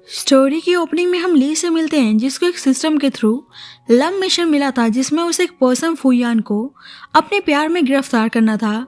Story की opening में हम ली से मिलते हैं, जिसको एक सिस्टम के थ्रू लव मिशन मिला था, जिसमें उसे एक पर्सन फुयान को अपने प्यार में गिरफ्तार करना था,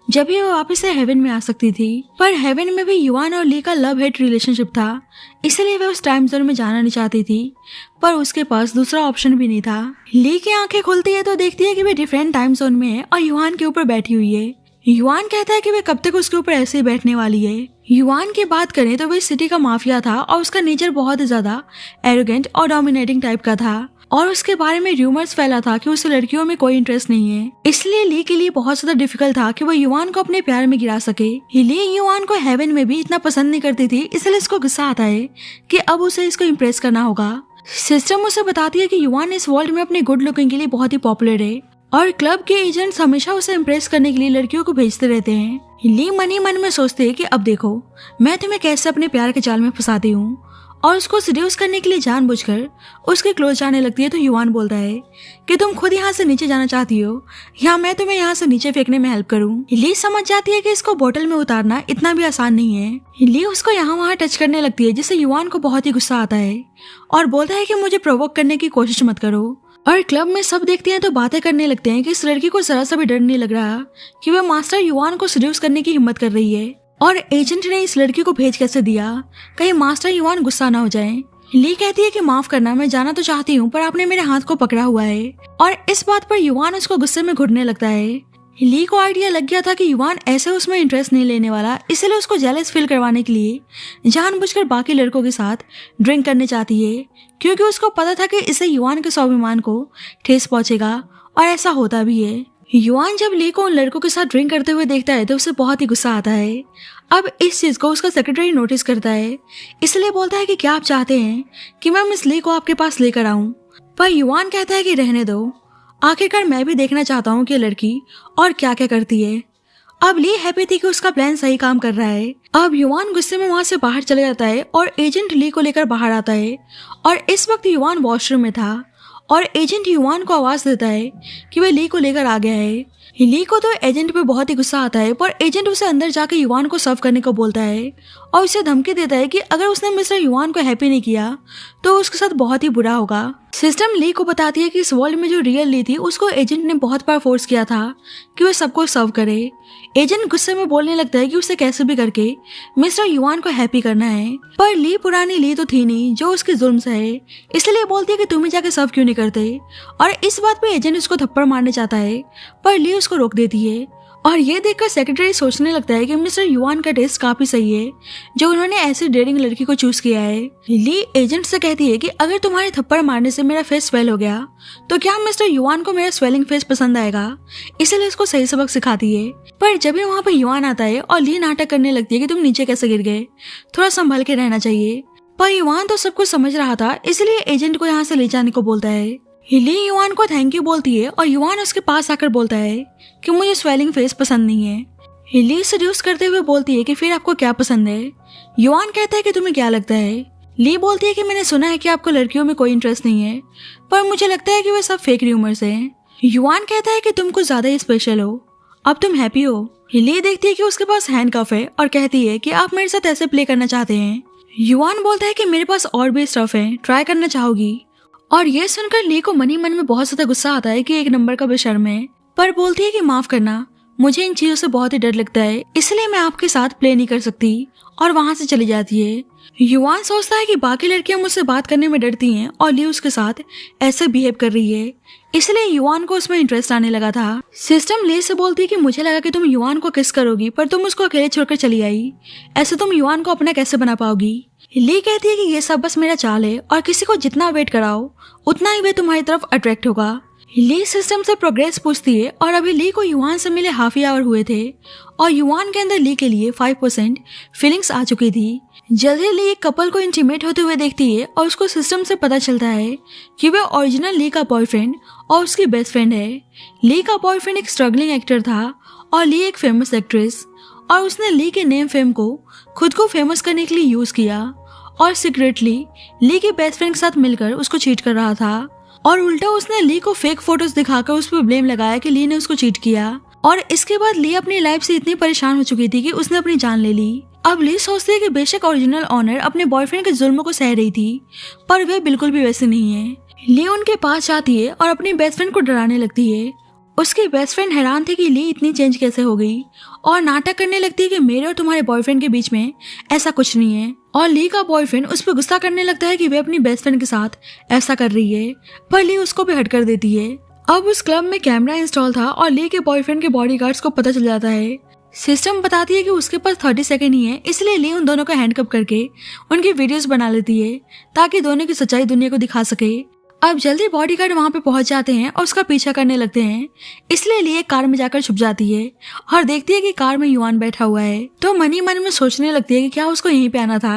जब भी वो वापस से हेवन में आ सकती थी। पर हेवन में भी युआन और ली का लव हेट रिलेशनशिप था, इसलिए वह उस टाइम जोन में जाना नहीं चाहती थी, पर उसके पास दूसरा ऑप्शन भी नहीं था। ली की आंखें खुलती है तो देखती है कि वे डिफरेंट टाइम जोन में है और युआन के ऊपर बैठी हुई है। युआन कहता है कि वे कब तक उसके ऊपर ऐसे ही बैठने वाली है। युआन की बात करें तो वह सिटी का माफिया था और उसका नेचर बहुत ही ज्यादा एरोगेंट और डोमिनेटिंग टाइप का था, और उसके बारे में रूमर्स फैला था कि उसे लड़कियों में कोई इंटरेस्ट नहीं है। इसलिए ली के लिए बहुत ज्यादा डिफिकल्ट था कि वो युआन को अपने प्यार में गिरा सके। ली युआन को हेवन में भी इतना पसंद नहीं करती थी, इसलिए इसको गुस्सा आता है कि अब उसे इसको इम्प्रेस करना होगा। सिस्टम उसे बताती है कि युआन इस वर्ल्ड में अपने गुड लुकिंग के लिए बहुत ही पॉपुलर है और क्लब के एजेंट्स हमेशा उसे इम्प्रेस करने के लिए लड़कियों को भेजते रहते हैं। ली मन ही मन में सोचती है कि अब देखो मैं तुम्हें कैसे अपने प्यार के जाल में फंसाती हूँ, और उसको सीड्यूस करने के लिए जानबूझकर उसके क्लोज जाने लगती है। तो युआन बोलता है कि तुम खुद यहाँ से नीचे जाना चाहती हो या मैं तुम्हें यहाँ से नीचे फेंकने में हेल्प करूँ। ली समझ जाती है कि इसको बोतल में उतारना इतना भी आसान नहीं है। ली उसको यहाँ वहाँ टच करने लगती है, जिससे युआन को बहुत ही गुस्सा आता है और बोलता है कि मुझे प्रोवोक करने की कोशिश मत करो। और क्लब में सब देखते हैं तो बातें करने लगते हैं कि इस लड़की को जरा सा भी डर नहीं लग रहा कि वह मास्टर युआन को सीड्यूस करने की हिम्मत कर रही है, और एजेंट ने इस लड़की को भेज कैसे दिया, कहीं मास्टर युआन गुस्सा ना हो जाए। ली कहती है कि माफ करना, मैं जाना तो चाहती हूँ पर आपने मेरे हाथ को पकड़ा हुआ है, और इस बात पर युआन उसको गुस्से में घुटने लगता है। ली को आइडिया लग गया था कि युआन ऐसे उसमें इंटरेस्ट नहीं लेने वाला, इसलिए उसको जेलस फील करवाने के लिए जानबूझकर बाकी लड़कों के साथ ड्रिंक करने चाहती है, क्योंकि उसको पता था कि इससे युआन के स्वाभिमान को ठेस पहुंचेगा, और ऐसा होता भी है। युआन जब ली को उन लड़कों के साथ ड्रिंक करते हुए देखता है तो उसे बहुत ही गुस्सा आता है। अब इस चीज को उसका सेक्रेटरी नोटिस करता है, इसलिए बोलता है कि क्या आप चाहते हैं कि मैं मिस ली को आपके पास लेकर आऊं, पर युआन कहता है कि रहने दो, आखिरकार मैं भी देखना चाहता हूँ कि लड़की और क्या क्या करती है। अब ली हैप्पी थी कि उसका प्लान सही काम कर रहा है। अब युआन गुस्से में वहां से बाहर चले जाता है और एजेंट ली को लेकर बाहर आता है, और इस वक्त युआन वॉशरूम में था और एजेंट युआन को आवाज देता है कि वह ली को लेकर आ गया है। ली को तो एजेंट पे बहुत ही गुस्सा आता है, पर एजेंट उसे अंदर जाकर युआन को सर्व करने को बोलता है और उसे धमकी देता है कि अगर उसने मिस्टर युआन को हैप्पी नहीं किया तो उसके साथ बहुत ही बुरा होगा। सिस्टम ली को बताती है कि इस वर्ल्ड में जो रियल ली थी उसको एजेंट ने बहुत बार फोर्स किया था कि वह सबको सर्व करे। एजेंट गुस्से में बोलने लगता है कि उसे कैसे भी करके मिस्टर युआन को हैप्पी करना है, पर ली पुरानी ली तो थी नहीं जो उसके जुल्म से है, इसलिए बोलती है कि तुम ही जाके सर्व क्यों नहीं करते, और इस बात पे एजेंट उसको थप्पड़ मारने चाहता है, पर ली उसको रोक देती है। और ये देखकर सेक्रेटरी सोचने लगता है कि मिस्टर युआन का टेस्ट काफी सही है जो उन्होंने ऐसी डेयरिंग लड़की को चूज किया है। ली एजेंट से कहती है कि अगर तुम्हारे थप्पड़ मारने से मेरा फेस स्वेल हो गया तो क्या मिस्टर युआन को मेरा स्वेलिंग फेस पसंद आएगा, इसलिए उसको सही सबक सिखाती है। पर जब भी वहाँ पर युआन आता है और ली नाटक करने लगती है कि तुम नीचे कैसे गिर गए, थोड़ा संभल के रहना चाहिए, पर युआन तो सब कुछ समझ रहा था, इसलिए एजेंट को यहाँ से ले जाने को बोलता है। ली युआन को थैंक यू बोलती है और युआन उसके पास आकर बोलता है कि मुझे स्वेलिंग फेस पसंद नहीं है। ली सजेस्ट करते हुए बोलती है कि फिर आपको क्या पसंद है। युआन कहता है कि तुम्हें क्या लगता है। ली बोलती है कि मैंने सुना है कि आपको लड़कियों में कोई इंटरेस्ट नहीं है, पर मुझे लगता है कि वे सब फेक रूमर्स हैं। युआन कहता है कि तुम कुछ ज्यादा ही स्पेशल हो, अब तुम हैप्पी हो। ली देखती है कि उसके पास हैंडकफ है और कहती है कि आप मेरे साथ ऐसे प्ले करना चाहते हैं। युआन बोलता है कि मेरे पास और भी स्टफ है, ट्राई करना चाहोगी, और ये सुनकर ली को मन ही मन में बहुत ज्यादा गुस्सा आता है कि एक नंबर का बेशर्म है, पर बोलती है कि माफ करना, मुझे इन चीजों से बहुत ही डर लगता है, इसलिए मैं आपके साथ प्ले नहीं कर सकती, और वहां से चली जाती है। युआन सोचता है कि बाकी लड़कियां मुझसे बात करने में डरती हैं और ली उसके साथ ऐसे बिहेव कर रही है, इसलिए युआन को उसमें इंटरेस्ट आने लगा था। सिस्टम ली से बोलती है कि मुझे लगा कि तुम युआन को किस करोगी, पर तुम उसको अकेले छोड़कर चली आई, ऐसे तुम युआन को अपना कैसे बना पाओगी। ली कहती है कि ये सब बस मेरा चाल है और किसी को जितना वेट कराओ उतना ही वे तुम्हारी तरफ अट्रैक्ट होगा। ली सिस्टम से प्रोग्रेस पूछती है और अभी ली को युआन से मिले हाफ आवर हुए थे और युआन के अंदर ली के लिए 5% फीलिंग्स आ चुकी थी। जल्दी ली एक कपल को इंटीमेट होते हुए देखती है और उसको सिस्टम से पता चलता है कि वह ओरिजिनल ली का बॉयफ्रेंड और उसकी बेस्ट फ्रेंड है। ली का बॉयफ्रेंड एक स्ट्रगलिंग एक्टर था और ली एक फेमस एक्ट्रेस, और उसने ली के नेम फेम को खुद को फेमस करने के लिए यूज किया और सीक्रेटली ली के बेस्ट फ्रेंड के साथ मिलकर उसको चीट कर रहा था, और उल्टा उसने ली को फेक फोटोज दिखाकर उस पर ब्लेम लगाया कि ली ने उसको चीट किया। और इसके बाद ली अपनी लाइफ से इतनी परेशान हो चुकी थी कि उसने अपनी जान ले ली। अब ली सोचती है कि बेशक ओरिजिनल ऑनर अपने बॉयफ्रेंड के जुल्म को सह रही थी, पर वे बिल्कुल भी वैसे नहीं है। ली उनके पास जाती है और अपनी बेस्ट फ्रेंड को डराने लगती है। उसकी बेस्ट फ्रेंड हैरान थी कि ली इतनी चेंज कैसे हो गई और नाटक करने लगती है कि मेरे और तुम्हारे बॉयफ्रेंड के बीच में ऐसा कुछ नहीं है। और ली का बॉयफ्रेंड उस पर गुस्सा करने लगता है कि वे अपनी बेस्ट फ्रेंड के साथ ऐसा कर रही है, पर ली उसको भी हट कर देती है। अब उस क्लब में कैमरा इंस्टॉल था और ली के बॉयफ्रेंड के बॉडीगार्ड्स को पता चल जाता है। सिस्टम बताती है कि उसके पास 30 सेकंड ही है, इसलिए ली उन दोनों को हैंडकप करके उनकी वीडियोस बना लेती है ताकि दोनों की सच्चाई दुनिया को दिखा सके। अब जल्दी बॉडीगार्ड वहां पे पहुंच जाते हैं और उसका पीछा करने लगते हैं, इसलिए ली एक कार में जाकर छुप जाती है और देखती है कि कार में युआन बैठा हुआ है। तो मन ही मन में सोचने लगती है कि क्या उसको यहीं पे आना था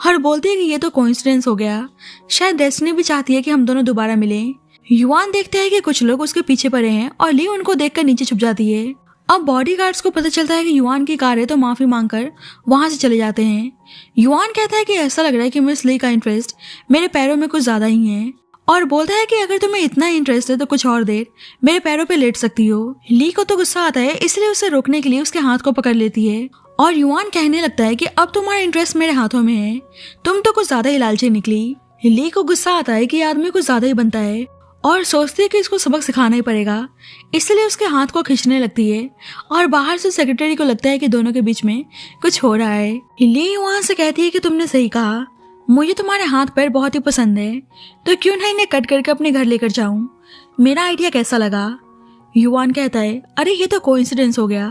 और बोलती है कि ये तो कोइंसिडेंस हो गया, शायद डेस्टिनी भी चाहती है कि हम दोनों दोबारा मिलें। युआन देखते हैं कि कुछ लोग उसके पीछे पड़े हैं और ली उनको देखकर नीचे छुप जाती है। अब बॉडीगार्ड्स को पता चलता है कि युआन की कार है, तो माफी मांगकर वहां से चले जाते हैं। युआन कहता है कि ऐसा लग रहा है कि मिस ली का इंटरेस्ट मेरे पैरों में कुछ ज्यादा ही है और बोलता है कि अगर तुम्हें इतना इंटरेस्ट है तो कुछ और देर मेरे पैरों पे लेट सकती हो। ली को तो गुस्सा आता है, इसलिए उसे रोकने के लिए उसके हाथ को पकड़ लेती है और युआन कहने लगता है कि अब तुम्हारा इंटरेस्ट मेरे हाथों में है, तुम तो कुछ ज्यादा ही लालची निकली। ली को गुस्सा आता है कि आदमी कुछ ज्यादा ही बनता है और सोचती है कि इसको सबक सिखाना ही पड़ेगा, इसलिए उसके हाथ को खींचने लगती है और बाहर से सेक्रेटरी को लगता है कि दोनों के बीच में कुछ हो रहा है। ली वहां से कहती है कि तुमने सही कहा, मुझे तुम्हारे हाथ पैर बहुत ही पसंद है, तो क्यों ना इन्हें कट करके अपने घर लेकर जाऊं, मेरा आइडिया कैसा लगा। युआन कहता है अरे ये तो कोइंसिडेंस हो गया,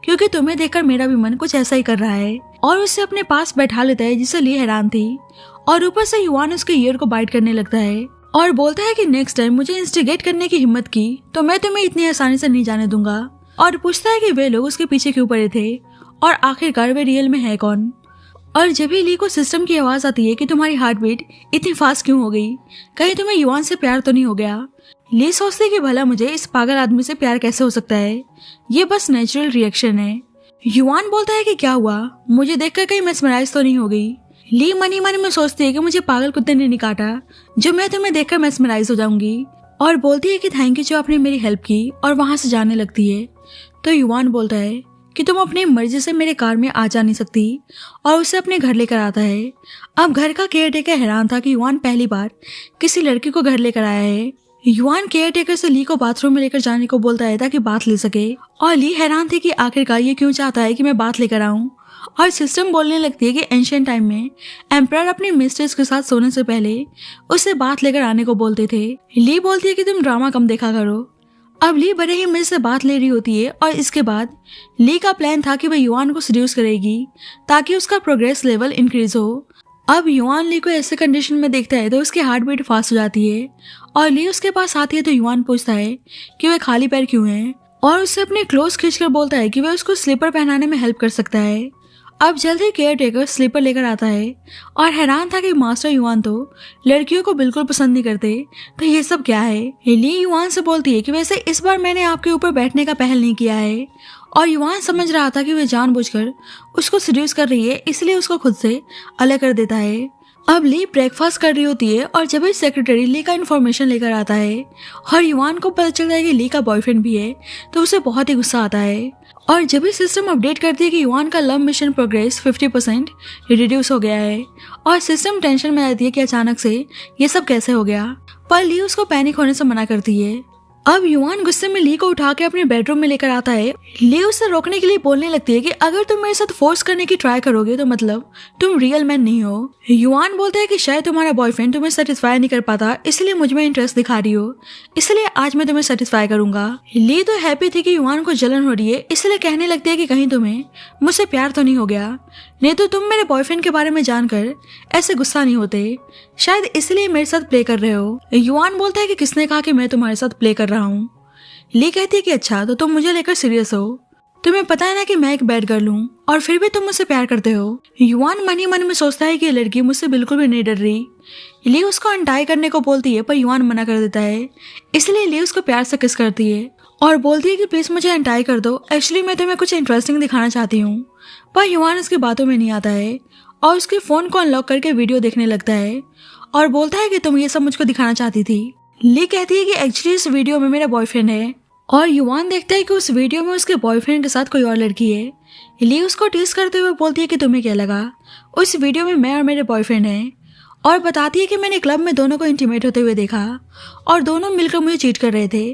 क्योंकि तुम्हें देखकर मेरा भी मन कुछ ऐसा ही कर रहा है, और उसे अपने पास बैठा लेता है, जिससे ली हैरान थी। और ऊपर से युआन उसके ईयर को बाइट करने लगता है और बोलता है कि नेक्स्ट टाइम मुझे इंस्टिगेट करने की हिम्मत की तो मैं तुम्हें इतनी आसानी से नहीं जाने दूंगा। और पूछता है कि वे लोग उसके पीछे क्यों पड़े थे और आखिरकार वे रियल में है कौन। और जब ही ली को सिस्टम की आवाज आती है कि तुम्हारी हार्ट बीट इतनी फास्ट क्यों हो गई, कहीं तुम्हें युआन से प्यार तो नहीं हो गया। ली सोचती है कि भला मुझे इस पागल आदमी से प्यार कैसे हो सकता है, ये बस नेचुरल रिएक्शन है। युआन बोलता है कि क्या हुआ, मुझे देखकर कहीं मेस्मराइज तो नहीं हो गई। ली मन ही मन में सोचती है कि मुझे पागल कुत्ते ने नहीं काटा जो मैं तुम्हें देखकर मेस्मराइज हो जाऊंगी, और बोलती है कि थैंक यू जो आपने मेरी हेल्प की, और वहां से जाने लगती है। तो युआन बोलता है कि तुम अपनी मर्जी से मेरे कार में आ जा नहीं सकती, और उसे अपने घर लेकर आता है। अब घर का केयर टेकर हैरान था कि युआन पहली बार किसी लड़की को घर लेकर आया है। युआन केयर टेकर से ली को बाथरूम में लेकर जाने को बोलता है ताकि बात ले सके, और ली हैरान थी कि आखिरकार ये क्यों चाहता है कि मैं बात लेकर आऊं। और सिस्टम बोलने लगती है कि एंशिएंट टाइम में एम्परर अपनी मिस्ट्रेस के साथ सोने से पहले उसे बात लेकर आने को बोलते थे। ली बोलती है कि तुम ड्रामा कम देखा करो। अब ली बड़े ही मजे से बात ले रही होती है, और इसके बाद ली का प्लान था कि वह युआन को सीड्यूस करेगी ताकि उसका प्रोग्रेस लेवल इंक्रीज हो। अब युआन ली को ऐसे कंडीशन में देखता है तो उसकी हार्ट बीट फास्ट हो जाती है, और ली उसके पास आती है तो युआन पूछता है कि वह खाली पैर क्यों है, और उससे अपने क्लोज खींचकर बोलता है कि वह उसको स्लीपर पहनाने में हेल्प कर सकता है। अब जल्दी केयर टेकर स्लीपर लेकर आता है और हैरान था कि मास्टर युआन तो लड़कियों को बिल्कुल पसंद नहीं करते, तो ये सब क्या है। ली युआन से बोलती है कि वैसे इस बार मैंने आपके ऊपर बैठने का पहल नहीं किया है, और युआन समझ रहा था कि वह जानबूझकर उसको सीड्यूस कर रही है, इसलिए उसको खुद से अलग कर देता है। अब ली ब्रेकफास्ट कर रही होती है, और जब इस सेक्रेटरी ली का इन्फॉर्मेशन लेकर आता है और युआन को पता चलता है कि ली का बॉयफ्रेंड भी है, तो उसे बहुत ही गुस्सा आता है। और जब भी सिस्टम अपडेट करती है कि युआन का लव मिशन प्रोग्रेस 50% रिड्यूस हो गया है, और सिस्टम टेंशन में रहती है कि अचानक से ये सब कैसे हो गया, पर ली उसको पैनिक होने से मना करती है। अब युआन गुस्से में ली को उठा के अपने बेडरूम में लेकर आता है। ली उसे रोकने के लिए बोलने लगती है कि अगर तुम मेरे साथ फोर्स करने की ट्राई करोगे तो मतलब तुम रियल मैन नहीं हो। युआन बोलता है कि शायद तुम्हारा बॉयफ्रेंड तुम्हें सेटिस्फाई नहीं कर पाता, इसलिए मुझ में इंटरेस्ट दिखा रही हो, इसलिए आज मैं तुम्हें सेटिस्फाई करूंगा। ली तो हैप्पी थी कि युआन को जलन हो रही है, इसलिए कहने लगती है कि कहीं तुम्हें मुझसे प्यार तो नहीं हो गया, नहीं तो तुम मेरे बॉयफ्रेंड के बारे में जानकर ऐसे गुस्सा नहीं होते, शायद इसलिए मेरे साथ प्ले कर रहे हो। युआन बोलता है कि किसने कहा कि मैं तुम्हारे साथ प्ले कर रहा हूँ। ली कहती है कि अच्छा तो तुम मुझे लेकर सीरियस हो, तुम्हें पता है ना कि मैं एक बैड गर्ल हूँ और फिर भी तुम मुझसे प्यार करते हो। युआन मन ही मन में सोचता है कि ये लड़की मुझसे बिल्कुल भी नहीं डर रही। ली उसको अनटाई करने को बोलती है, पर युआन मना कर देता है, इसलिए ली उसको प्यार से किस करती है और बोलती है कि प्लीज मुझे अनटाई कर दो, एक्चुअली मैं तुम्हें कुछ इंटरेस्टिंग दिखाना चाहती हूँ। पर युआन उसकी बातों में नहीं आता है और उसके फोन को अनलॉक करके वीडियो देखने लगता है और बोलता है कि तुम ये सब मुझको दिखाना चाहती थी। ली कहती है कि एक्चुअली इस वीडियो में मेरा बॉयफ्रेंड है और युवान देखता है कि उस वीडियो में उसके बॉयफ्रेंड के साथ कोई और लड़की है। ली उसको टीज करते हुए बोलती है कि तुम्हें क्या लगा, उस वीडियो में मैं और मेरे बॉयफ्रेंड हैं, और बताती है कि मैंने क्लब में दोनों को इंटीमेट होते हुए देखा और दोनों मिलकर मुझे चीट कर रहे थे,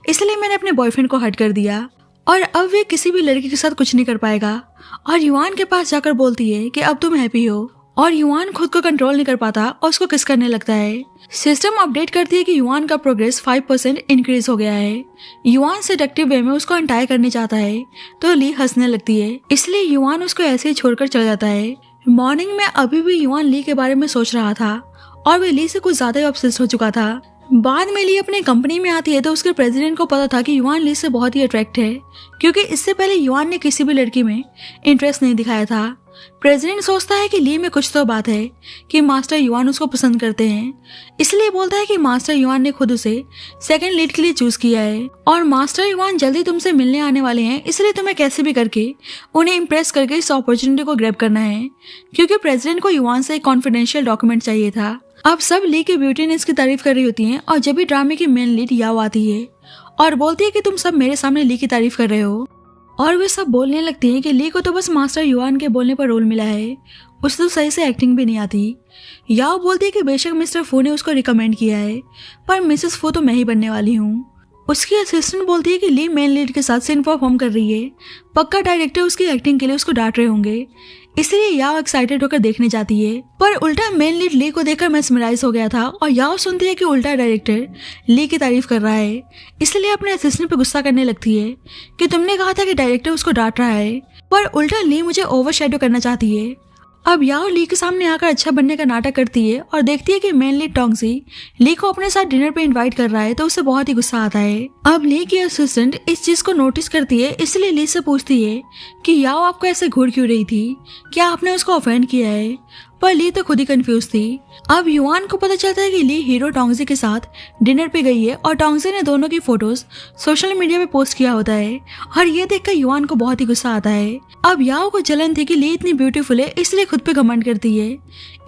इसलिए मैंने अपने बॉयफ्रेंड को हट कर दिया और अब वे किसी भी लड़की के साथ कुछ नहीं कर पाएगा। और युवान के पास जाकर बोलती है कि अब तुम हैप्पी हो, और युवान खुद को कंट्रोल नहीं कर पाता और उसको किस करने लगता है। सिस्टम अपडेट करती है कि युवान का प्रोग्रेस 5% इंक्रीज हो गया है। युवान सेडक्टिव वे में उसको अनटाई करने चाहता है तो ली हंसने लगती है, इसलिए युवान उसको ऐसे ही छोड़कर चला जाता है। मॉर्निंग में अभी भी युवान ली के बारे में सोच रहा था और वे ली से कुछ ज्यादा ही ऑब्सेस्ड हो चुका था। बाद में ली अपने कंपनी में आती है तो उसके प्रेसिडेंट को पता था कि युवान ली से बहुत ही अट्रैक्ट है, क्योंकि इससे पहले युवान ने किसी भी लड़की में इंटरेस्ट नहीं दिखाया था। प्रेसिडेंट सोचता है कि ली में कुछ तो बात है कि मास्टर युवान उसको पसंद करते हैं, इसलिए बोलता है कि मास्टर युवान ने खुद उसे सेकंड लीड के लिए चूज किया है और मास्टर युवान जल्दी तुमसे मिलने आने वाले हैं, इसलिए तुम्हें कैसे भी करके उन्हें इम्प्रेस करके इस अपॉर्चुनिटी को ग्रैब करना है, क्योंकि प्रेसिडेंट को युवान से एक कॉन्फिडेंशियल डॉक्यूमेंट चाहिए था। अब सब ली की ब्यूटीनेस की तारीफ कर रही होती हैं और जब भी ड्रामे की मेन लीड याओ आती है और बोलती है कि तुम सब मेरे सामने ली की तारीफ कर रहे हो, और वे सब बोलने लगती हैं कि ली को तो बस मास्टर युवान के बोलने पर रोल मिला है, उसे तो सही से एक्टिंग भी नहीं आती। याओ बोलती है कि बेशक मिस्टर फू ने उसको रिकमेंड किया है, पर मिसेस फू तो मैं ही बनने वाली हूँ। उसकी असिस्टेंट बोलती है कि ली मेन लीड के साथ सीन परफॉर्म कर रही है, पक्का डायरेक्टर उसकी एक्टिंग के लिए उसको डांट रहे होंगे, इसलिए याओ एक्साइटेड होकर देखने जाती है। पर उल्टा मेन लीड ली को देखकर मेस्मराइज हो गया था और याओ सुनती है कि उल्टा डायरेक्टर ली की तारीफ कर रहा है, इसलिए अपने असिस्टेंट पे गुस्सा करने लगती है कि तुमने कहा था कि डायरेक्टर उसको डांट रहा है, पर उल्टा ली मुझे ओवरशैडो करना चाहती है। अब याओ ली के सामने आकर अच्छा बनने का नाटक करती है और देखती है कि मेन लीड टोंगसी ली को अपने साथ डिनर पे इनवाइट कर रहा है तो उसे बहुत ही गुस्सा आता है। अब ली की असिस्टेंट इस चीज को नोटिस करती है, इसलिए ली से पूछती है कि याओ आपको ऐसे घूर क्यों रही थी, क्या आपने उसको ऑफेंड किया है, पर ली तो खुद ही कंफ्यूज थी। अब युवान को पता चलता है कि ली हीरो टोंगसी के साथ डिनर पे गई है और टोंगसी ने दोनों की फोटोज सोशल मीडिया पे पोस्ट किया होता है और ये देखकर युवान को बहुत ही गुस्सा आता है। अब याओ को जलन थी कि ली इतनी ब्यूटीफुल है, इसलिए खुद पे घमंड करती है,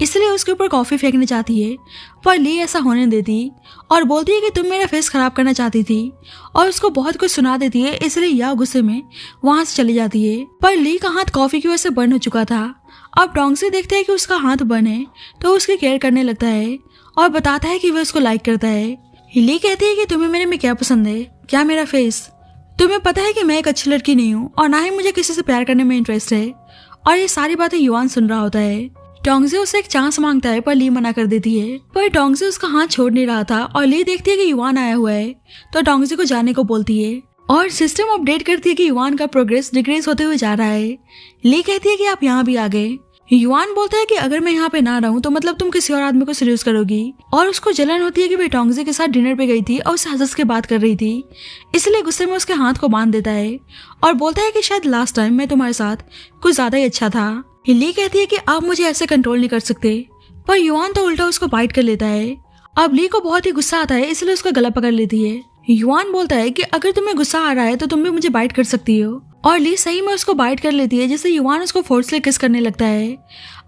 इसलिए उसके ऊपर कॉफी फेंकना चाहती है, पर ली ऐसा होने देती और बोलती है कि तुम मेरा फेस खराब करना चाहती थी और उसको बहुत कुछ सुना देती है, इसलिए याओ गुस्से में वहां से चली जाती है। पर ली का हाथ कॉफी की वजह से बर्न हो चुका था। अब टोंगसी देखते है कि उसका हाथ बर्न है तो उसकी केयर करने लगता है और बताता है कि वह उसको लाइक करता है। ली कहती है कि तुम्हें मेरे में क्या पसंद है, क्या मेरा फेस, तुम्हें पता है कि मैं एक अच्छी लड़की नहीं हूँ और ना ही मुझे किसी से प्यार करने में इंटरेस्ट है। और ये सारी बातें युवान सुन रहा होता है। टोंगसी उससे एक चांस मांगता है पर ली मना कर देती है, पर टोंगसी उसका हाथ छोड़ नहीं रहा था और ली देखती है कि युवान आया हुआ है तो टोंगसी को जाने को बोलती है और सिस्टम अपडेट करती है कि युवान का प्रोग्रेस डिक्रीज होते हुए जा रहा है। ली कहती है कि आप यहाँ भी आ गए। युवान बोलता है कि अगर मैं यहाँ पे ना रहूं तो मतलब तुम किसी और आदमी को सीरियस करोगी, और उसको जलन होती है कि वे टोंगसी के साथ डिनर पे गई थी और उससे हंस के बात कर रही थी, इसलिए गुस्से में उसके हाथ को बांध देता है और बोलता है कि शायद लास्ट टाइम मैं तुम्हारे साथ कुछ ज्यादा ही अच्छा था। ली कहती है कि आप मुझे ऐसे कंट्रोल नहीं कर सकते, पर युवान तो उल्टा उसको बाइट कर लेता है। अब ली को बहुत ही गुस्सा आता है, इसलिए उसका गला पकड़ लेती है। युवान बोलता है कि अगर तुम्हें गुस्सा आ रहा है तो तुम भी मुझे बाइट कर सकती हो, और ली सही में उसको बाइट कर लेती है, जिससे युवान उसको फोर्सली किस करने लगता है।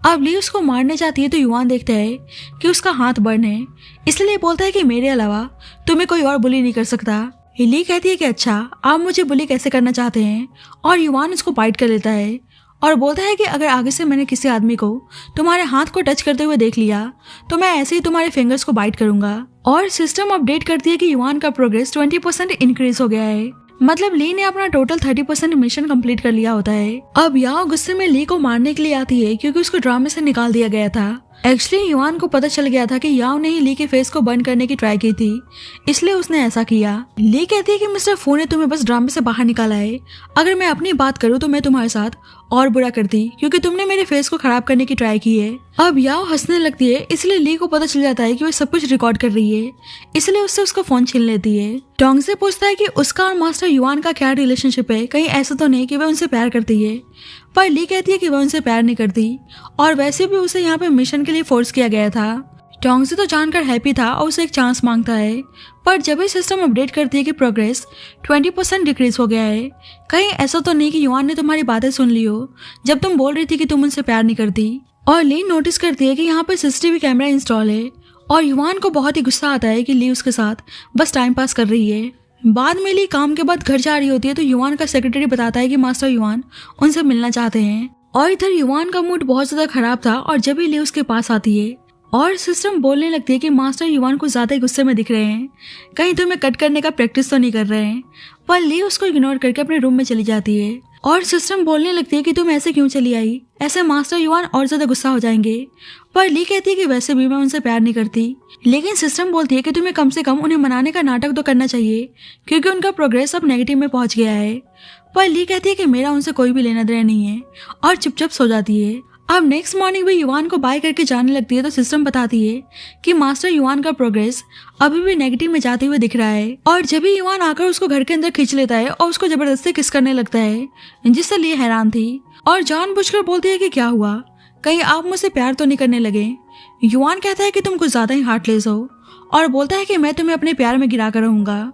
अब ली उसको मारने जाती है तो युवान देखता है कि उसका हाथ बर्न है, इसलिए बोलता है कि मेरे अलावा तुम्हें कोई और बुली नहीं कर सकता। ली कहती है कि अच्छा आप मुझे बुली कैसे करना चाहते हैं, और युवान उसको बाइट कर लेता है और बोलता है कि अगर आगे से मैंने किसी आदमी को तुम्हारे हाथ को टच करते हुए देख लिया तो मैं ऐसे ही तुम्हारे फिंगर्स को बाइट करूंगा। और सिस्टम अपडेट करती है कि युवान का प्रोग्रेस 20% इंक्रीज हो गया है, मतलब ली ने अपना टोटल 30% मिशन कंप्लीट कर लिया होता है। अब याओ गुस्से में ली को मारने के लिए आती है क्योंकि उसको ड्रामे से निकाल दिया गया था। एक्चुअली युवान को पता चल गया था कि याओ ने ही ली के फेस को बंद करने की ट्राई की थी, इसलिए उसने ऐसा किया। ली कहती है कि मिस्टर फू ने तुम्हें बस ड्रामे से बाहर निकाला है, अगर मैं अपनी बात करूँ तो मैं तुम्हारे साथ और बुरा करती क्योंकि तुमने मेरे फेस को खराब करने की ट्राई की है। अब याओ हंसने लगती है, इसलिए ली को पता चल जाता है कि वो सब कुछ रिकॉर्ड कर रही है, इसलिए उससे उसका फोन छीन लेती है। टोंग से पूछता है कि उसका और मास्टर युवान का क्या रिलेशनशिप है, कहीं ऐसा तो नहीं कि वह उनसे प्यार करती है, पर ली कहती है कि वह उनसे प्यार नहीं करती और वैसे भी उसे यहाँ पे मिशन के लिए फोर्स किया गया था। टोंगसी तो जानकर हैप्पी था और उसे एक चांस मांगता है, पर जब ही सिस्टम अपडेट करती है कि प्रोग्रेस 20% डिक्रीज हो गया है, कहीं ऐसा तो नहीं कि युवान ने तुम्हारी बातें सुन ली हो जब तुम बोल रही थी कि तुम उनसे प्यार नहीं करती। और ली नोटिस करती है कि यहाँ पर सीसीटीवी कैमरा इंस्टॉल है और युवान को बहुत ही गुस्सा आता है कि ली उसके साथ बस टाइम पास कर रही है। बाद में ली काम के बाद घर जा रही होती है तो युवान का सेक्रेटरी बताता है कि मास्टर युवान उनसे मिलना चाहते हैं। और इधर युवान का मूड बहुत ज्यादा खराब था और जब ही ली उसके पास आती है और सिस्टम बोलने लगती है कि मास्टर युवान को ज्यादा ही गुस्से में दिख रहे हैं, कहीं तुम्हें कट करने का प्रैक्टिस तो नहीं कर रहे हैं। पर ली उसको इग्नोर करके अपने रूम में चली जाती है और सिस्टम बोलने लगती है कि तुम ऐसे क्यों चली आई, ऐसे मास्टर युवान और ज्यादा गुस्सा हो जाएंगे। पर ली कहती है कि वैसे भी मैं उनसे प्यार नहीं करती, लेकिन सिस्टम बोलती है कि तुम्हें कम से कम उन्हें मनाने का नाटक तो करना चाहिए क्योंकि उनका प्रोग्रेस अब नेगेटिव में पहुंच गया है। पर ली कहती है कि मेरा उनसे कोई भी लेना देना नहीं है और चुपचाप सो जाती है। अब नेक्स्ट मॉर्निंग भी युवान को बाय करके जाने लगती है तो सिस्टम बताती है कि मास्टर युवान का प्रोग्रेस अभी भी नेगेटिव में जाते हुए दिख रहा है। और जब भी युवान आकर उसको घर के अंदर खींच लेता है और उसको जबरदस्ती किस करने लगता है, जिससे ली हैरान थी और जानबूझकर बोलती है कि क्या हुआ, कहीं आप मुझसे प्यार तो नहीं करने लगे। युवान कहता है कि तुम कुछ ज्यादा ही हार्टलेस हो और बोलता है कि मैं तुम्हें अपने प्यार में गिरा कर रहूंगा।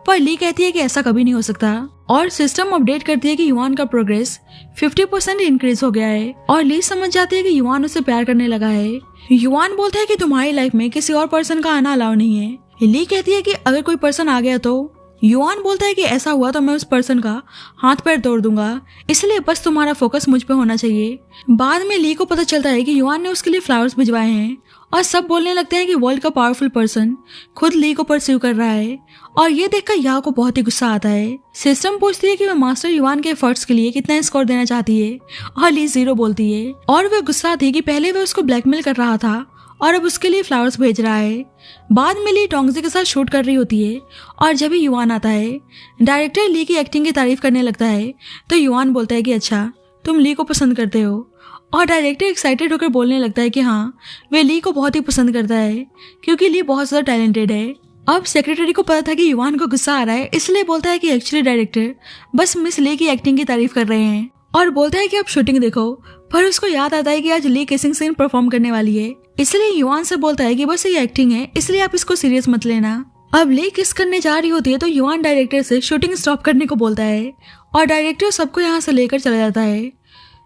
पर ली कहती है कि ऐसा कभी नहीं हो सकता और सिस्टम अपडेट करती है कि युवान का प्रोग्रेस 50% इंक्रीज हो गया है और ली समझ जाती है कि युवान उससे प्यार करने लगा है। युवान बोलता है कि तुम्हारी लाइफ में किसी और पर्सन का आना अलाउ नहीं है। ली कहती है कि अगर कोई पर्सन आ गया तो युवान बोलता है कि ऐसा हुआ तो मैं उस पर्सन का हाथ पैर तोड़ दूंगा, इसलिए बस तुम्हारा फोकस मुझ पे होना चाहिए। बाद में ली को पता चलता है कि युवान ने उसके लिए फ्लावर्स भिजवाए हैं और सब बोलने लगते हैं कि वर्ल्ड का पावरफुल पर्सन खुद ली को परस्यू कर रहा है और ये देखकर याओ को बहुत ही गुस्सा आता है। सिस्टम पूछती है कि वह मास्टर युवान के एफर्ट्स के लिए कितना स्कोर देना चाहती है और ली 0 बोलती है और वह गुस्सा थी कि पहले वह उसको ब्लैकमेल कर रहा था और अब उसके लिए फ्लावर्स भेज रहा है। बाद में ली टोंगजी के साथ शूट कर रही होती है और जब ही युवान आता है, डायरेक्टर ली की एक्टिंग की तारीफ करने लगता है तो युवान बोलता है कि अच्छा तुम ली को पसंद करते हो और डायरेक्टर एक्साइटेड होकर बोलने लगता है कि हाँ वे ली को बहुत ही पसंद करता है क्योंकि ली बहुत ज़्यादा टैलेंटेड है। अब सेक्रेटरी को पता था कि युवान को गुस्सा आ रहा है, इसलिए बोलता है कि एक्चुअली डायरेक्टर बस मिस ली की एक्टिंग की तारीफ कर रहे हैं और बोलता है कि आप शूटिंग देखो। पर उसको याद आता है कि आज ली किसिंग सीन परफॉर्म करने वाली है, इसलिए युवान से बोलता है कि बस ये एक्टिंग है, इसलिए आप इसको सीरियस मत लेना। अब ली किस करने जा रही होती है तो युवान डायरेक्टर से शूटिंग स्टॉप करने को बोलता है और डायरेक्टर सबको यहाँ से लेकर चला जाता है।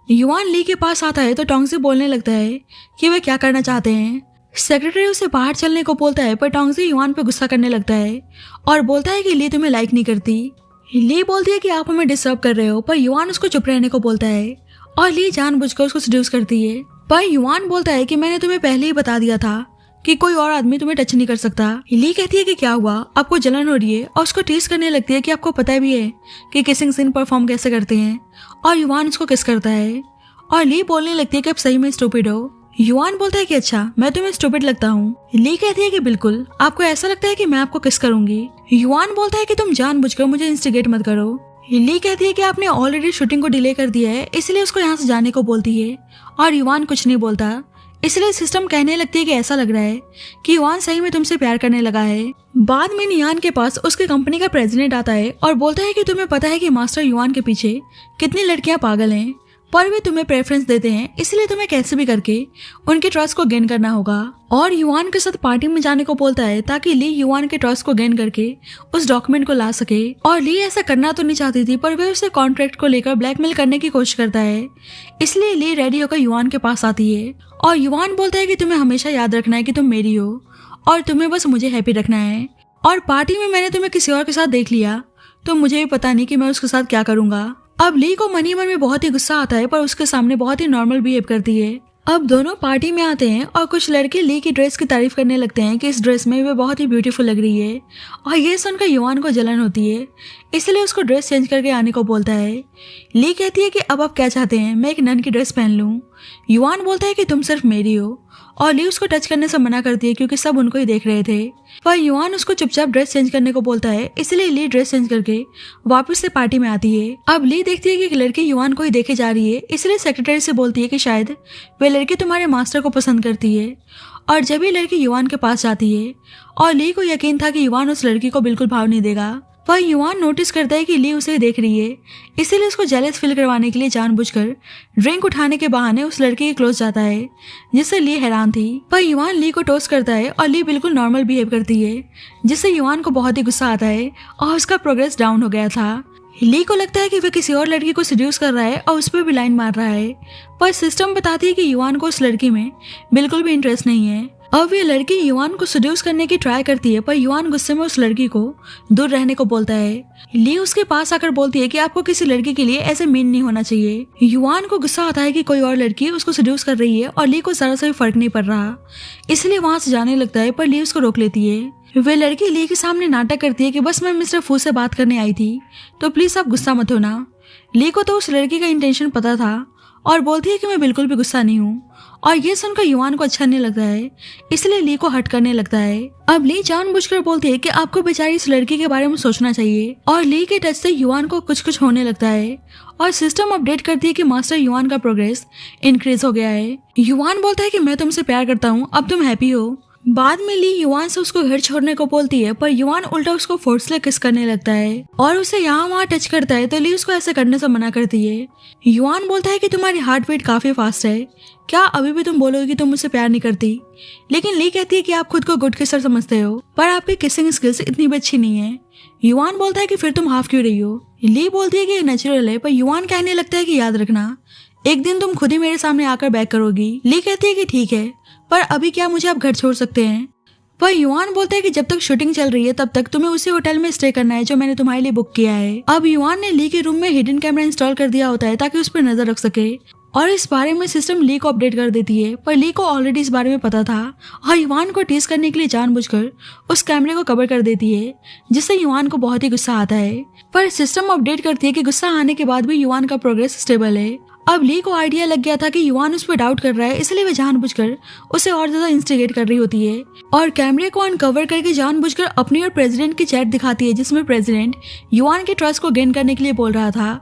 युवान ली के पास आता है तो टोंगजी बोलने लगता है कि वे क्या करना चाहते हैं। सेक्रेटरी उसे बाहर चलने को बोलता है पर टोंगजी युवान पे गुस्सा करने लगता है और बोलता है कि ली तुम्हें लाइक नहीं करती। ली बोलती है कि आप हमें डिस्टर्ब कर रहे हो, पर युवान उसको चुप रहने को बोलता है और ली जानबूझकर उसको सेड्यूस करती है। पर युवान बोलता है कि मैंने तुम्हें पहले ही बता दिया था कि कोई और आदमी तुम्हें टच नहीं कर सकता। ली कहती है कि क्या हुआ, आपको जलन हो रही है और उसको टीज करने लगती है कि आपको पता भी है कि किसिंग सीन परफॉर्म कैसे करते हैं और युवान उसको किस करता है और ली बोलने लगती है कि आप सही में स्टूपिड हो। युवान बोलता है कि अच्छा मैं तुम्हें स्टूपिड लगता हूँ। ली कहती है कि बिल्कुल, आपको ऐसा लगता है कि मैं आपको किस करूंगी। युवान बोलता है कि तुम जानबूझकर मुझे इंस्टिगेट मत करो। ली कहती है कि आपने ऑलरेडी शूटिंग को डिले कर दिया है, इसलिए उसको यहाँ से जाने को बोलती है और युवान कुछ नहीं बोलता। इसलिए सिस्टम कहने लगती है कि ऐसा लग रहा है कि युवान सही में तुमसे प्यार करने लगा है। बाद में नियान के पास उसके कंपनी का प्रेसिडेंट आता है और बोलता है कि तुम्हें पता है कि मास्टर युवान के पीछे कितनी लड़कियां पागल हैं, पर वे तुम्हें प्रेफरेंस देते हैं, इसलिए तुम्हें कैसे भी करके उनके ट्रस्ट को गेन करना होगा और युवान के साथ पार्टी में जाने को बोलता है ताकि ली युवान के ट्रस्ट को गेन करके उस डॉक्यूमेंट को ला सके। और ली ऐसा करना तो नहीं चाहती थी, पर वे उसे कॉन्ट्रैक्ट को लेकर ब्लैकमेल करने की कोशिश करता है, इसलिए ली रेडी होकर युवान के पास आती है और युवान बोलता है कि तुम्हें हमेशा याद रखना है कि तुम मेरी हो और तुम्हें बस मुझे हैप्पी रखना है और पार्टी में मैंने तुम्हें किसी और के साथ देख लिया तो मुझे भी पता नहीं कि मैं उसके साथ क्या करूंगा। अब ली को मन ही मन में बहुत ही गुस्सा आता है, पर उसके सामने बहुत ही नॉर्मल बिहेव करती है। अब दोनों पार्टी में आते हैं और कुछ लड़के ली की ड्रेस की तारीफ करने लगते हैं कि इस ड्रेस में वे बहुत ही ब्यूटीफुल लग रही है और ये सुनकर युवान को जलन होती है, इसलिए उसको ड्रेस चेंज करके आने को बोलता है। ली कहती है कि अब आप क्या चाहते हैं, मैं एक नन की ड्रेस पहन लूं। युवान बोलता है कि तुम सिर्फ मेरी हो और ली उसको टच करने से मना करती है क्योंकि सब उनको ही देख रहे थे, पर युवान उसको चुपचाप ड्रेस चेंज करने को बोलता है, इसलिए ली ड्रेस चेंज करके वापस से पार्टी में आती है। अब ली देखती है कि एक लड़की युवान को ही देखे जा रही है, इसलिए सेक्रेटरी से बोलती है कि शायद वे लड़की तुम्हारे मास्टर को पसंद करती है और जब ही लड़की युवान के पास जाती है और ली को यकीन था कि युवान उस लड़की को बिल्कुल भाव नहीं देगा, पर युवान नोटिस करता है कि ली उसे देख रही है, इसीलिए उसको जेलस फील करवाने के लिए जानबूझकर ड्रिंक उठाने के बहाने उस लड़की के क्लोज जाता है, जिससे ली हैरान थी। पर युवान ली को टोस्ट करता है और ली बिल्कुल नॉर्मल बिहेव करती है, जिससे युवान को बहुत ही गुस्सा आता है और उसका प्रोग्रेस डाउन हो गया था। ली को लगता है कि वह किसी और लड़की को सेड्यूस कर रहा है और उस पर भी लाइन मार रहा है, पर सिस्टम बताती है कि युवान को उस लड़की में बिल्कुल भी इंटरेस्ट नहीं है अब ये लड़की युआन को सेड्यूस करने की ट्राई करती है, पर युआन गुस्से में उस लड़की को दूर रहने को बोलता है। ली उसके पास आकर बोलती है कि आपको किसी लड़की के लिए ऐसे मीन नहीं होना चाहिए। युआन को गुस्सा आता है कि कोई और लड़की उसको सेड्यूस कर रही है और ली को जरा सा भी फर्क नहीं पड़ रहा, इसलिए वहां से जाने लगता है, पर ली उसको रोक लेती है। वे लड़की ली के सामने नाटक करती है कि बस मैं मिस्टर फू से बात करने आई थी, तो प्लीज आप गुस्सा मत होना। ली को तो उस लड़की का इंटेंशन पता था और बोलती है कि मैं बिल्कुल भी गुस्सा नहीं हूँ, और ये सुनकर युआन को अच्छा नहीं लगता है, इसलिए ली को हट करने लगता है। अब ली जानबूझकर बोलती है कि आपको बेचारी इस लड़की के बारे में सोचना चाहिए, और ली के टच से युआन को कुछ कुछ होने लगता है और सिस्टम अपडेट करती है कि मास्टर युआन का प्रोग्रेस इंक्रीज हो गया है। युआन बोलता है कि मैं तुमसे प्यार करता हूँ, अब तुम हैप्पी हो। बाद में ली युआन से उसको घर छोड़ने को बोलती है, पर युआन उल्टा उसको फोर्सली किस करने लगता है और उसे यहाँ वहाँ टच करता है, तो ली उसको ऐसे करने से मना करती है। युआन बोलता है कि तुम्हारी हार्ट बीट काफी फास्ट है, क्या अभी भी तुम बोलोगे कि तुम मुझसे प्यार नहीं करती? लेकिन ली कहती है कि आप खुद को गुड किसर समझते हो, पर आपकी किसिंग स्किल्स इतनी भी अच्छी नहीं है। युआन बोलता है कि फिर तुम हाफ क्यों रही हो? ली बोलती है कि ये नेचुरल है, पर युआन कहने लगता है कि याद रखना एक दिन तुम खुद ही मेरे सामने आकर बैक करोगी। ली कहती है कि ठीक है, पर अभी क्या मुझे आप घर छोड़ सकते हैं? पर युआन बोलता है कि जब तक शूटिंग चल रही है तब तक तुम्हें उसी होटल में स्टे करना है जो मैंने तुम्हारे लिए बुक किया है। अब युआन ने ली के रूम में हिडन कैमरा इंस्टॉल कर दिया होता है ताकि उस पर नजर रख सके, और इस बारे में सिस्टम ली को अपडेट कर देती है, पर ली को ऑलरेडी इस बारे में पता था और युआन को टीज करने के लिए जानबूझकर उस कैमरे को कवर कर देती है, जिससे युआन को बहुत ही गुस्सा आता है। पर सिस्टम अपडेट करती है कि गुस्सा आने के बाद भी युआन का प्रोग्रेस स्टेबल है। अब ली को आइडिया लग गया था कि युआन उस पर डाउट कर रहा है, इसलिए वह जानबूझकर उसे और ज्यादा इंस्टिगेट कर रही होती है और कैमरे को अनकवर करके जानबूझकर अपनी और प्रेसिडेंट की चैट दिखाती है, जिसमें प्रेसिडेंट युआन के ट्रस्ट को गेन करने के लिए बोल रहा था,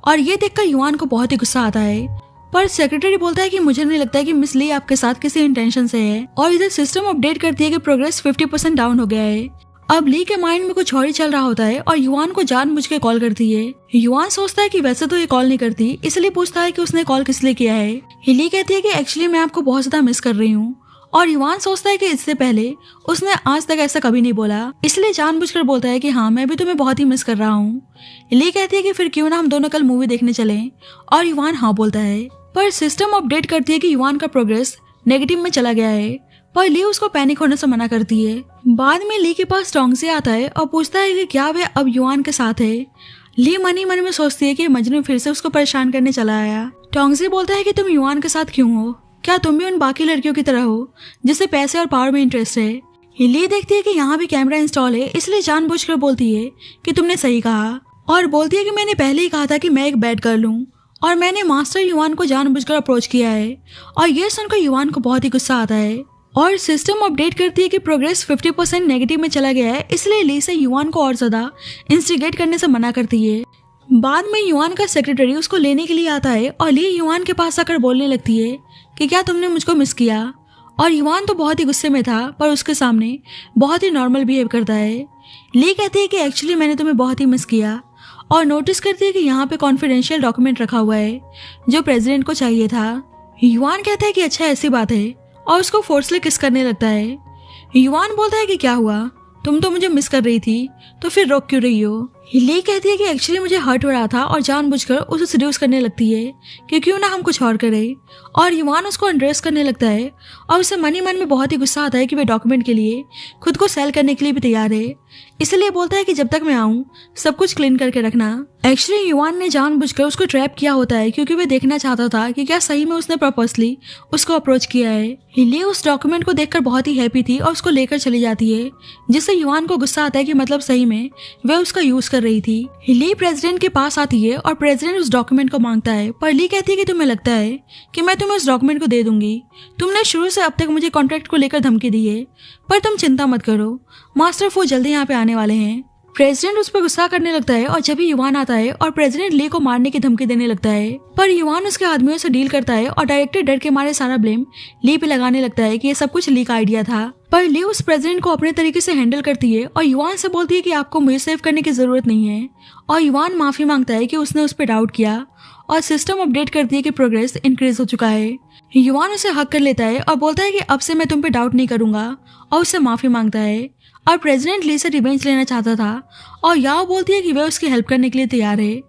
और ये देखकर युआन को बहुत ही गुस्सा आता है। पर सेक्रेटरी बोलता है कि मुझे नहीं लगता है कि मिस ली आपके साथ किसी इंटेंशन से है, और इधर सिस्टम अपडेट करती है कि प्रोग्रेस 50% डाउन हो गया है। अब ली के माइंड में कुछ और ही चल रहा होता है और युआन को जानबूझ के कॉल करती है। युआन सोचता है कि वैसे तो ये कॉल नहीं करती, इसलिए पूछता है कि उसने कॉल किस लिए किया है। ली कहती है कि एक्चुअली मैं आपको बहुत ज्यादा मिस कर रही हूँ, और युआन सोचता है कि इससे पहले उसने आज तक ऐसा कभी नहीं बोला, इसलिए जानबूझकर बोलता है कि हाँ मैं भी तुम्हें बहुत ही मिस कर रहा हूँ। ली कहती है कि फिर क्यों ना हम दोनों कल मूवी देखने चलें, और युआन हाँ बोलता है। पर सिस्टम अपडेट करती है कि युआन का प्रोग्रेस नेगेटिव में चला गया है, पर ली उसको पैनिक होने से मना करती है। बाद में ली के पास टोंगसे आता है और पूछता है कि क्या वह अब युआन के साथ है। ली मन ही मन में सोचती है कि मजनू फिर से उसको परेशान करने चला आया। टोंगसे बोलता है कि तुम युआन के साथ क्यों हो, क्या तुम भी उन बाकी लड़कियों की तरह हो जिसे पैसे और पावर में इंटरेस्ट है? ली देखती है कि यहाँ भी कैमरा इंस्टॉल है, इसलिए जानबूझकर बोलती है कि तुमने सही कहा, और बोलती है कि मैंने पहले ही कहा था कि मैं एक बैड गर्ल हूँ और मैंने मास्टर युआन को जानबूझकर अप्रोच किया है। और ये सुनकर युआन को बहुत ही गुस्सा आता है और सिस्टम अपडेट करती है कि प्रोग्रेस 50% नेगेटिव में चला गया है, इसलिए ली से युआन को और ज्यादा इंस्टिगेट करने से मना करती है। बाद में युआन का सेक्रेटरी उसको लेने के लिए आता है और ली युआन के पास आकर बोलने लगती है कि क्या तुमने मुझको मिस किया, और युआन तो बहुत ही गुस्से में था पर उसके सामने बहुत ही नॉर्मल बिहेव करता है। ली कहती है कि एक्चुअली मैंने तुम्हें बहुत ही मिस किया, और नोटिस करती है कि यहाँ पे कॉन्फिडेंशियल डॉक्यूमेंट रखा हुआ है जो प्रेसिडेंट को चाहिए था। युआन कहता है कि अच्छा ऐसी बात है, और उसको फोर्सली किस करने लगता है। युआन बोलता है कि क्या हुआ, तुम तो मुझे मिस कर रही थी, तो फिर रोक क्यों रही हो? ली कहती है कि एक्चुअली मुझे हर्ट हो रहा था और जानबूझकर उसे सीड्यूस करने लगती है कि क्यों ना हम कुछ और करें, और युआन उसको अनड्रेस करने लगता है और उसे मन ही मन में बहुत ही गुस्सा आता है कि वे डॉक्यूमेंट के लिए खुद को सेल करने के लिए भी तैयार है, इसलिए बोलता है कि जब तक मैं आऊँ सब कुछ क्लीन करके रखना। एक्चुअली युआन ने जानबूझकर उसको ट्रैप किया होता है क्योंकि वह देखना चाहता था कि क्या सही में उसने पर्पसली उसको अप्रोच किया है। ली उस डॉक्यूमेंट को देखकर बहुत ही हैप्पी थी और उसको लेकर चली जाती है, जिससे युआन को गुस्सा आता है कि मतलब सही में वह उसका यूज कर रही थी। ली प्रेसिडेंट के पास आती है और प्रेसिडेंट उस डॉक्यूमेंट को मांगता है, पर ली कहती है कि तुम्हें लगता है कि मैं तुम्हें उस डॉक्यूमेंट को दे दूंगी, तुमने शुरू से अब तक मुझे कॉन्ट्रैक्ट को लेकर धमकी दी है, पर तुम चिंता मत करो, मास्टर फू जल्दी यहाँ पे आने वाले हैं। प्रेसिडेंट उस पर गुस्सा करने लगता है और जब भी युआन आता है और प्रेसिडेंट ली को मारने की धमकी देने लगता है, पर युआन उसके आदमियों से डील करता है और डायरेक्टर डर के मारे सारा ब्लेम ली पे लगाने लगता है कि ये सब कुछ ली का आइडिया था। पर ली उस प्रेसिडेंट को अपने तरीके से हैंडल करती है और युआन से बोलती है कि आपको मुझे सेव करने की जरूरत नहीं है, और युआन माफी मांगता है कि उसने उस पर डाउट किया, और सिस्टम अपडेट करती है कि प्रोग्रेस इंक्रीज हो चुका है। युआन उसे हक कर लेता है और बोलता है कि अब से मैं तुम पे डाउट नहीं करूंगा, और उससे माफी मांगता है। और प्रेसिडेंट ली से रिवेंज लेना चाहता था और याओ बोलती है कि वह उसकी हेल्प करने के लिए तैयार है।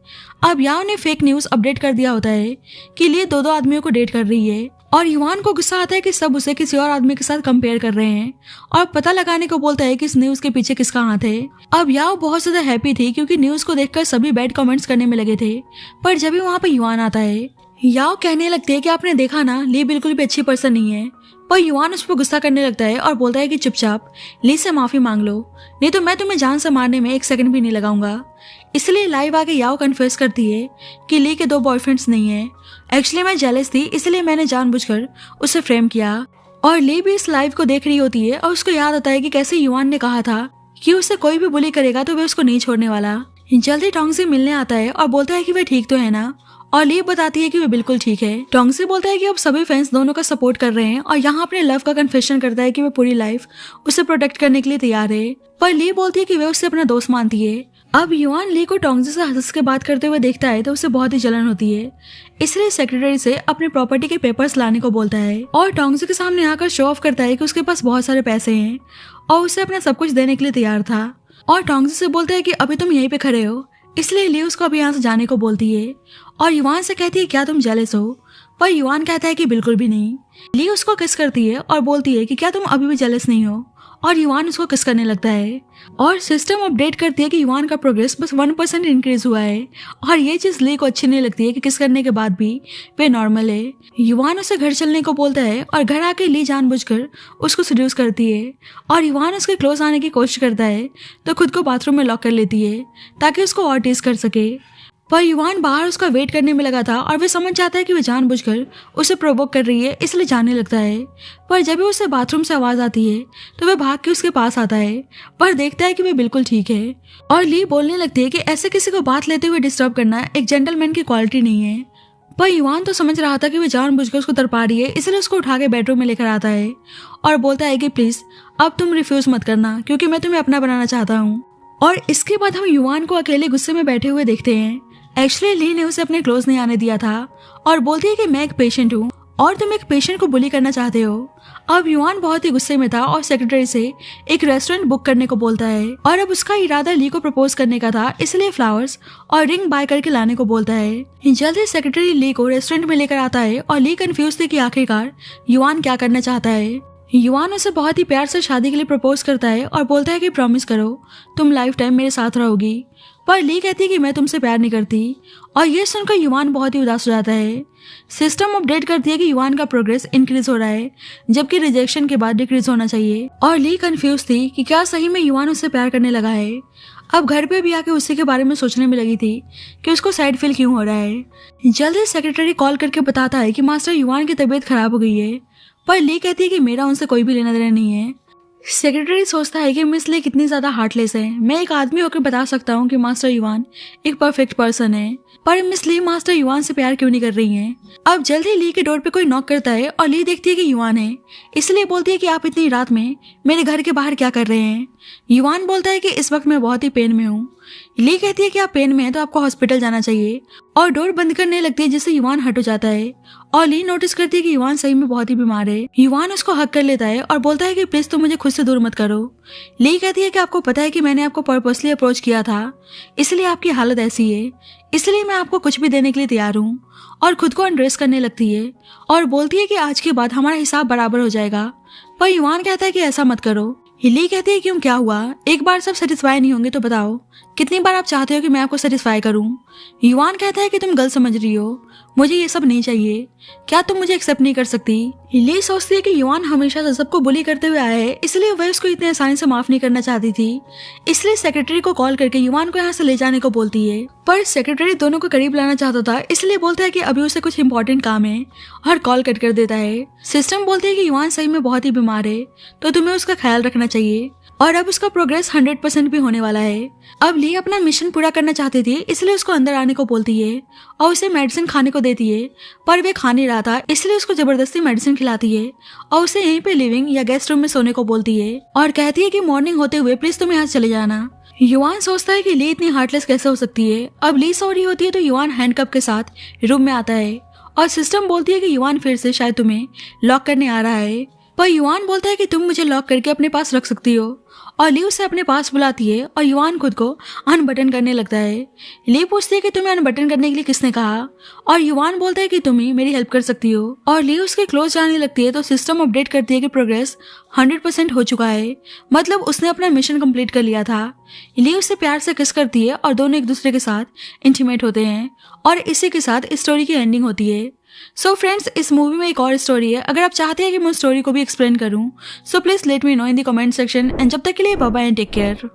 अब याओ ने फेक न्यूज अपडेट कर दिया होता है कि ली दो आदमियों को डेट कर रही है, और युवान को गुस्सा आता है कि सब उसे किसी और आदमी के साथ कंपेयर कर रहे हैं और पता लगाने को बोलता है कि इस न्यूज के पीछे किसका हाथ है। अब याओ बहुत ज्यादा हैप्पी थी क्योंकि न्यूज को देखकर सभी बैड कमेंट्स करने में लगे थे, पर जब भी वहाँ पे युवान आता है, याओ कहने लगते है कि आपने देखा ना, ली बिल्कुल भी अच्छी पर्सन नहीं है। पर युवान उस पर गुस्सा करने लगता है और बोलता है कि चुपचाप ली से माफी मांग लो, नहीं तो मैं तुम्हें जान से मारने में 1 सेकंड भी नहीं लगाऊंगा। इसलिए लाइव आके याओ कन्फेस करती है कि ली के 2 बॉयफ्रेंड्स नहीं है। एक्चुअली मैं जेलस थी, इसलिए मैंने जानबूझकर उसे फ्रेम किया। और ली भी इस लाइव को देख रही होती है और उसको याद आता है कि कैसे युवान ने कहा था कि उसे कोई भी बुली करेगा तो वे उसको नहीं छोड़ने वाला। जल्दी टोंग से मिलने आता है और बोलता है कि वे ठीक तो है ना, और ली बताती है कि वे बिल्कुल ठीक है। टोंग से बोलता है कि अब सभी फैंस दोनों का सपोर्ट कर रहे हैं और यहाँ अपने लव का कन्फेशन करता है कि वे पूरी लाइफ उसे प्रोटेक्ट करने के लिए तैयार है। पर ली बोलती है कि वे उसे अपना दोस्त मानती है। अब युवान ली को टोंगजी से हंस के बात करते हुए देखता है तो उसे बहुत ही जलन होती है, इसलिए सेक्रेटरी से अपनी प्रॉपर्टी के पेपर्स लाने को बोलता है और टोंगजी के सामने आकर शो ऑफ करता है कि उसके पास बहुत सारे पैसे हैं और उसे अपना सब कुछ देने के लिए तैयार था। और टोंगजी से बोलता है कि अभी तुम यहीं पे खड़े हो, इसलिए ली उसको अभी यहाँ से जाने को बोलती है और युवान से कहती है क्या तुम जेलस हो, पर युवान कहता है कि बिल्कुल भी नहीं। ली उसको किस करती है और बोलती है कि क्या तुम अभी भी जेलस नहीं हो, और युवान उसको किस करने लगता है और सिस्टम अपडेट करती है कि युवान का प्रोग्रेस बस 1% इंक्रीज हुआ है और ये चीज ली को अच्छी नहीं लगती है कि किस करने के बाद भी वे नॉर्मल है। युवान उसे घर चलने को बोलता है और घर आके ली जानबूझकर उसको सीड्यूस करती है और युवान उसके क्लोज आने की कोशिश करता है तो खुद को बाथरूम में लॉक कर लेती है ताकि उसको और टीज कर सके। पर युवान बाहर उसका वेट करने में लगा था और वे समझ जाता है कि वे जानबूझकर उसे प्रोवोक कर रही है, इसलिए जाने लगता है। पर जब भी उसे बाथरूम से आवाज आती है तो वह भाग के उसके पास आता है पर देखता है कि वे बिल्कुल ठीक है और ली बोलने लगती है कि ऐसे किसी को बात लेते हुए डिस्टर्ब करना एक जेंटलमैन की क्वालिटी नहीं है। पर युवान तो समझ रहा था कि वे जानबूझकर उसको तड़पा रही है, इसलिए उसको उठा के बेडरूम में लेकर आता है और बोलता है कि प्लीज अब तुम रिफ्यूज मत करना क्योंकि मैं तुम्हें अपना बनाना चाहता हूँ। और इसके बाद हम युवान को अकेले गुस्से में बैठे हुए देखते हैं। एक्चुअली ली ने उसे अपने क्लोज नहीं आने दिया था और बोलती है कि मैं एक पेशेंट हूँ और तुम एक पेशेंट को बुली करना चाहते हो। अब युवान बहुत ही गुस्से में था और सेक्रेटरी से एक रेस्टोरेंट बुक करने को बोलता है और अब उसका इरादा ली को प्रपोज करने का था, इसलिए फ्लावर्स और रिंग बाय करके लाने को बोलता है। जल्द ही सेक्रेटरी ली को रेस्टोरेंट में लेकर आता है और ली कंफ्यूज थी कि आखिरकार युवान क्या करना चाहता है। युवान उसे बहुत ही प्यार से शादी के लिए प्रपोज करता है और बोलता है कि प्रॉमिस करो तुम लाइफ टाइम मेरे साथ रहोगी। पर ली कहती है कि मैं तुमसे प्यार नहीं करती और ये सुनकर युवान बहुत ही उदास हो जाता है। सिस्टम अपडेट करती है कि युवान का प्रोग्रेस इंक्रीज हो रहा है जबकि रिजेक्शन के बाद डिक्रीज होना चाहिए और ली कंफ्यूज थी कि क्या सही में युवान उससे प्यार करने लगा है। अब घर पे भी आके उसी के बारे में सोचने में लगी थी कि उसको सैड फील क्यों हो रहा है। जल्द ही सेक्रेटरी कॉल करके बताता है कि मास्टर युवान की तबीयत खराब हो गई है, पर ली कहती है कि मेरा उनसे कोई भी लेना देना नहीं है। सेक्रेटरी सोचता है कि मिस ली कितनी ज्यादा हार्टलेस है, मैं एक आदमी होकर बता सकता हूँ कि मास्टर युवान एक परफेक्ट पर्सन है, पर मिस ली मास्टर युवान से प्यार क्यों नहीं कर रही हैं। अब जल्द ही ली के डोर पे कोई नॉक करता है और ली देखती है कि युवान है, इसलिए बोलती है कि आप इतनी रात में मेरे घर के बाहर क्या कर रहे हैं। युवान बोलता है कि इस वक्त मैं बहुत ही पेन में हूँ। ली कहती है कि आप पेन में हैं तो आपको हॉस्पिटल जाना चाहिए और डोर बंद करने लगती है जिससे युवान हट हो जाता है और ली नोटिस करती है कि युवान सही में बहुत ही बीमार है। युवान उसको हक कर लेता है और बोलता है कि प्लीज तुम मुझे खुद से दूर मत करो। ली कहती है कि आपको पता है कि मैंने आपको पर्पसली अप्रोच किया था, इसलिए आपकी हालत ऐसी है, इसलिए मैं आपको कुछ भी देने के लिए तैयार हूँ। और खुद को अनड्रेस करने लगती है और बोलती है कि आज के बाद हमारा हिसाब बराबर हो जाएगा। पर युवान कहता है कि ऐसा मत करो। ली कहती है क्यों, क्या हुआ, एक बार सब सेटिस्फाई नहीं होंगे तो बताओ कितनी बार आप चाहते हो कि मैं आपको सेटिस्फाई करूं। युवान कहता है कि तुम गलत समझ रही हो, मुझे ये सब नहीं चाहिए, क्या तुम मुझे एक्सेप्ट नहीं कर सकती। ली सोचती है कि युवान हमेशा से सबको बुली करते हुए आया है, इसलिए वह उसको इतने आसानी से माफ नहीं करना चाहती थी, इसलिए सेक्रेटरी को कॉल करके युवान को यहाँ से ले जाने को बोलती है। पर सेक्रेटरी दोनों को करीब लाना चाहता था, इसलिए बोलता है कि अभी उसे कुछ इंपॉर्टेंट काम है और कॉल कट कर देता है। सिस्टम बोलते है कि युवान सही में बहुत ही बीमार है तो तुम्हें उसका ख्याल रखना चाहिए और अब उसका प्रोग्रेस 100% भी होने वाला है। अब ली अपना मिशन पूरा करना चाहती थी, इसलिए उसको अंदर आने को बोलती है और उसे मेडिसिन खाने को देती है, पर वे खा नहीं रहा था, इसलिए उसको जबरदस्ती मेडिसिन खिलाती है और उसे यहीं पे लिविंग या गेस्ट रूम में सोने को बोलती है और कहती है कि मॉर्निंग होते हुए प्लीज तुम यहाँ चले जाना। युवान सोचता है कि ली इतनी हार्टलेस कैसे हो सकती है। अब ली सो रही होती है तो युवान हैंडकप के साथ रूम में आता है और सिस्टम बोलती है कि युवान फिर से शायद तुम्हें लॉक करने आ रहा है। पर युआन बोलता है कि तुम मुझे लॉक करके अपने पास रख सकती हो, और ली उसे अपने पास बुलाती है और युआन खुद को अनबटन करने लगता है। ली पूछती है कि तुम्हें अनबटन करने के लिए किसने कहा, और युआन बोलता है कि तुम ही मेरी हेल्प कर सकती हो। और ली उसके क्लोज जाने लगती है तो सिस्टम अपडेट करती है कि प्रोग्रेस 100% हो चुका है, मतलब उसने अपना मिशन कंप्लीट कर लिया था। ली उससे प्यार से किस करती है और दोनों एक दूसरे के साथ इंटीमेट होते हैं, और इसी के साथ इस स्टोरी की एंडिंग होती है। सो फ्रेंड्स, इस मूवी में एक और स्टोरी है। अगर आप चाहते हैं कि मैं उस स्टोरी को भी एक्सप्लेन करूं, so please let me know in the comment section. And जब तक के लिए bye bye and take care.